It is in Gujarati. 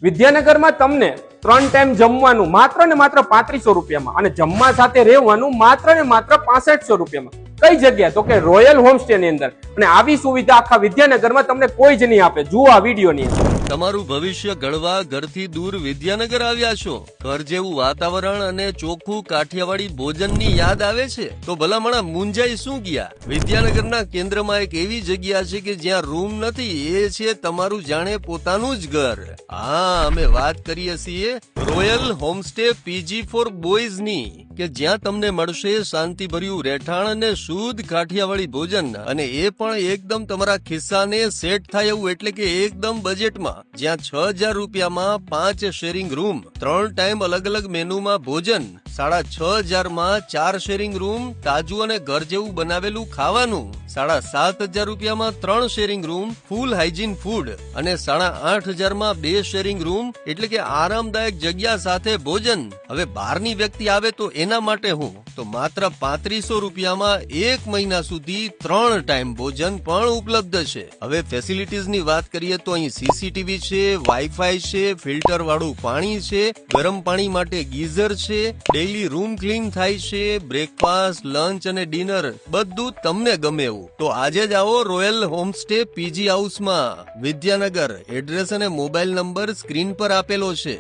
વિદ્યાનગરમાં તમને 3 ટાઈમ જમવાનું માત્ર ને માત્ર 3500 રૂપિયામાં અને જમવા સાથે રહેવાનું માત્ર ને માત્ર 6500 રૂપિયામાં. કઈ જગ્યા? તો કે રોયલ હોમસ્ટે ની અંદર. અને આવી સુવિધા આખા વિદ્યાનગરમાં તમને કોઈ જ નહીં આપે. જુઓ આ વિડીયો ની અંદર. તમારું ભવિષ્ય ઘડવા ઘરથી દૂર વિદ્યાનગર આવ્યા છો? ઘર જેવું વાતાવરણ અને ચોખ્ખું કાઠિયાવાડી ભોજનની યાદ આવે છે? તો ભલામણા મુંજાઈ શું ગયા? વિદ્યાનગરના કેન્દ્રમાં એક એવી જગ્યા છે કે જ્યાં રૂમ નથી, એ છે તમારું જાણે પોતાનું જ ઘર. હા, અમે વાત કરીએ છીએ royal homestay PG four boys ની, કે જ્યાં તમને મળશે શાંતિભર્યું રહેઠાણ અને શુદ્ધ કાઠિયાવાડી ભોજન, અને એ પણ એકદમ તમારા ખિસ્સાને સેટ થાય એવું, એટલે કે એકદમ બજેટમાં. જ્યાં 6000 રૂપિયામાં 5 શેરિંગ રૂમ, 3 ટાઈમ અલગ અલગ મેનુમાં ભોજન, 6500 માં 4 શેરિંગ રૂમ, તાજું અને ઘર જેવું બનાવેલું ખાવાનું, 7500 રૂપિયામાં 3 શેરિંગ રૂમ, ફૂલ હાઇજીન ફૂડ, અને 8500 માં 2 શેરિંગ રૂમ, એટલે કે આરામદાયક જગ્યા સાથે ભોજન. હવે બહારની વ્યક્તિ આવે તો એના માટે હું તો માત્ર 3500 રૂપિયામાં 1 મહિના સુધી 3 ટાઈમ ભોજન પણ ઉપલબ્ધ છે. હવે ફેસિલિટીઝની વાત કરીએ તો અહીં સીસીટીવી છે, વાઈફાઈ છે, ફિલ્ટર વાળું પાણી છે, ગરમ પાણી માટે ગીઝર છે, ડેઈલી રૂમ ક્લીન થાય છે, બ્રેકફાસ્ટ, લંચ અને ડિનર બધું તમને ગમે એવું. તો આજે જ આવો રોયલ હોમસ્ટે પીજી હાઉસમાં, વિદ્યાનગર. એડ્રેસ અને મોબાઈલ નંબર સ્ક્રીન પર આપેલો છે.